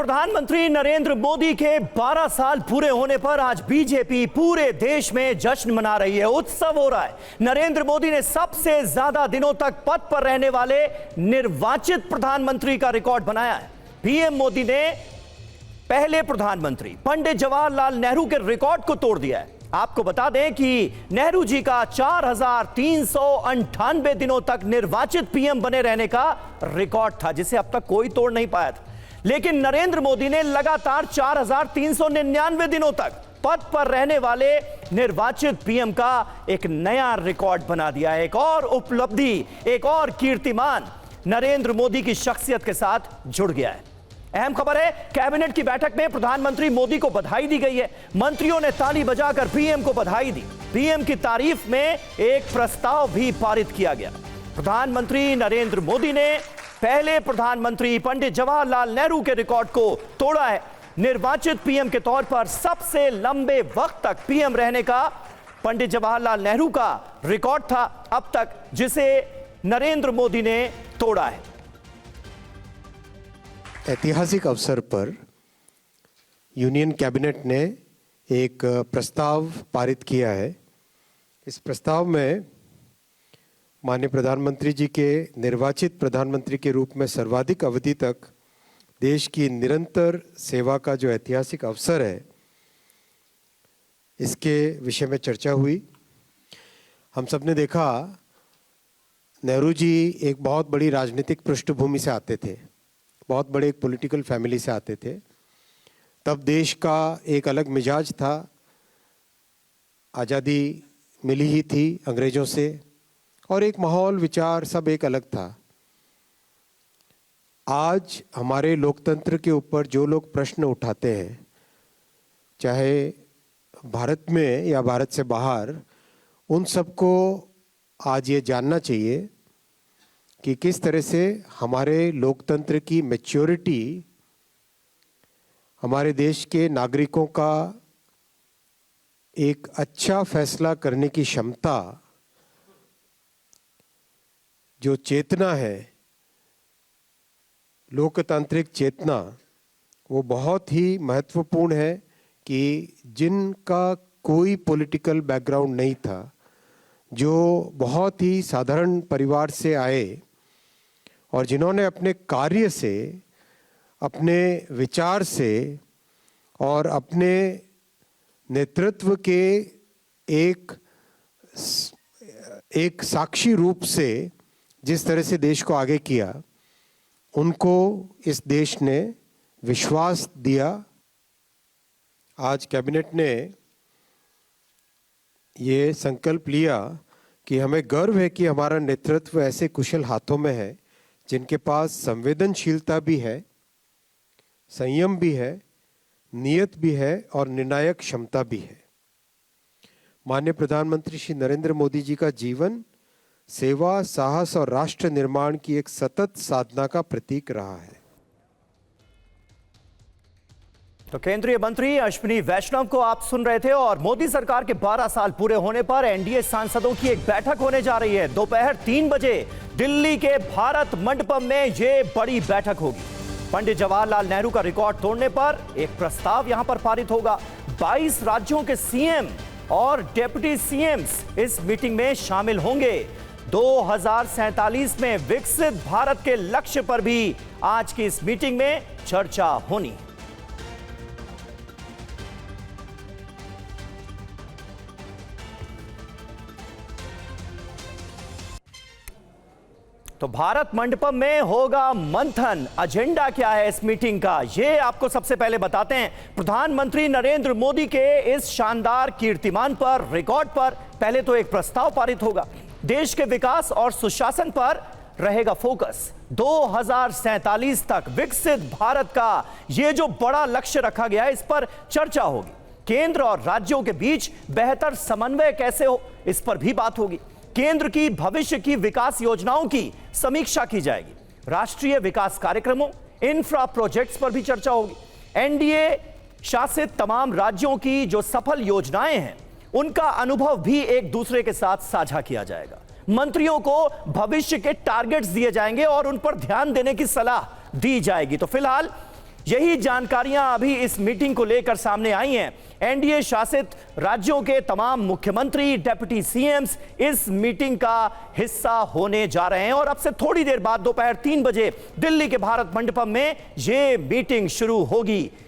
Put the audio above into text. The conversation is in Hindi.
प्रधानमंत्री नरेंद्र मोदी के 12 साल पूरे होने पर आज बीजेपी पूरे देश में जश्न मना रही है, उत्सव हो रहा है। नरेंद्र मोदी ने सबसे ज्यादा दिनों तक पद पर रहने वाले निर्वाचित प्रधानमंत्री का रिकॉर्ड बनाया है। पीएम मोदी ने पहले प्रधानमंत्री पंडित जवाहरलाल नेहरू के रिकॉर्ड को तोड़ दिया है। आपको बता दें कि नेहरू जी का 4398 दिनों तक निर्वाचित पीएम बने रहने का रिकॉर्ड था, जिसे अब तक कोई तोड़ नहीं पाया था। लेकिन नरेंद्र मोदी ने लगातार 4399 दिनों तक पद पर रहने वाले निर्वाचित पीएम का एक नया रिकॉर्ड बना दिया है। एक और उपलब्धि, एक और कीर्तिमान नरेंद्र मोदी की शख्सियत के साथ जुड़ गया है। अहम खबर है, कैबिनेट की बैठक में प्रधानमंत्री मोदी को बधाई दी गई है। मंत्रियों ने ताली बजाकर पीएम को बधाई दी। पीएम की तारीफ में एक प्रस्ताव भी पारित किया गया। प्रधानमंत्री नरेंद्र मोदी ने पहले प्रधानमंत्री पंडित जवाहरलाल नेहरू के रिकॉर्ड को तोड़ा है। निर्वाचित पीएम के तौर पर सबसे लंबे वक्त तक पीएम रहने का पंडित जवाहरलाल नेहरू का रिकॉर्ड था अब तक, जिसे नरेंद्र मोदी ने तोड़ा है। ऐतिहासिक अवसर पर यूनियन कैबिनेट ने एक प्रस्ताव पारित किया है। इस प्रस्ताव में माननीय प्रधानमंत्री जी के निर्वाचित प्रधानमंत्री के रूप में सर्वाधिक अवधि तक देश की निरंतर सेवा का जो ऐतिहासिक अवसर है, इसके विषय में चर्चा हुई। हम सब ने देखा, नेहरू जी एक बहुत बड़ी राजनीतिक पृष्ठभूमि से आते थे, बहुत बड़े एक पॉलिटिकल फैमिली से आते थे। तब देश का एक अलग मिजाज था, आज़ादी मिली ही थी अंग्रेज़ों से, और एक माहौल, विचार सब एक अलग था। आज हमारे लोकतंत्र के ऊपर जो लोग प्रश्न उठाते हैं, चाहे भारत में या भारत से बाहर, उन सबको आज ये जानना चाहिए कि किस तरह से हमारे लोकतंत्र की मैच्योरिटी, हमारे देश के नागरिकों का एक अच्छा फैसला करने की क्षमता, जो चेतना है, लोकतांत्रिक चेतना, वो बहुत ही महत्वपूर्ण है कि जिनका कोई पॉलिटिकल बैकग्राउंड नहीं था, जो बहुत ही साधारण परिवार से आए और जिन्होंने अपने कार्य से, अपने विचार से और अपने नेतृत्व के एक साक्षी रूप से जिस तरह से देश को आगे किया, उनको इस देश ने विश्वास दिया। आज कैबिनेट ने ये संकल्प लिया कि हमें गर्व है कि हमारा नेतृत्व ऐसे कुशल हाथों में है जिनके पास संवेदनशीलता भी है, संयम भी है, नियत भी है और निर्णायक क्षमता भी है। माननीय प्रधानमंत्री श्री नरेंद्र मोदी जी का जीवन सेवा, साहस और राष्ट्र निर्माण की एक सतत साधना का प्रतीक रहा है। तो केंद्रीय मंत्री अश्विनी वैष्णव को आप सुन रहे थे। और मोदी सरकार के 12 साल पूरे होने पर एनडीए सांसदों की एक बैठक होने जा रही है। दोपहर 3 बजे दिल्ली के भारत मंडपम में ये बड़ी बैठक होगी। पंडित जवाहरलाल नेहरू का रिकॉर्ड तोड़ने पर एक प्रस्ताव यहां पर पारित होगा। 22 राज्यों के सीएम और डिप्टी सीएम्स इस मीटिंग में शामिल होंगे। 2047 में विकसित भारत के लक्ष्य पर भी आज की इस मीटिंग में चर्चा होनी। तो भारत मंडपम में होगा मंथन। एजेंडा क्या है इस मीटिंग का, ये आपको सबसे पहले बताते हैं। प्रधानमंत्री नरेंद्र मोदी के इस शानदार कीर्तिमान पर, रिकॉर्ड पर पहले तो एक प्रस्ताव पारित होगा। देश के विकास और सुशासन पर रहेगा फोकस। 2047 तक विकसित भारत का ये जो बड़ा लक्ष्य रखा गया है, इस पर चर्चा होगी। केंद्र और राज्यों के बीच बेहतर समन्वय कैसे हो, इस पर भी बात होगी। केंद्र की भविष्य की विकास योजनाओं की समीक्षा की जाएगी। राष्ट्रीय विकास कार्यक्रमों, इंफ्रा प्रोजेक्ट्स पर भी चर्चा होगी। एनडीए शासित तमाम राज्यों की जो सफल योजनाएं हैं, उनका अनुभव भी एक दूसरे के साथ साझा किया जाएगा। मंत्रियों को भविष्य के टारगेट्स दिए जाएंगे और उन पर ध्यान देने की सलाह दी जाएगी। तो फिलहाल यही जानकारियां अभी इस मीटिंग को लेकर सामने आई हैं। एनडीए शासित राज्यों के तमाम मुख्यमंत्री, डिप्टी सीएम्स इस मीटिंग का हिस्सा होने जा रहे हैं और अब से थोड़ी देर बाद दोपहर 3 बजे दिल्ली के भारत मंडपम में यह मीटिंग शुरू होगी।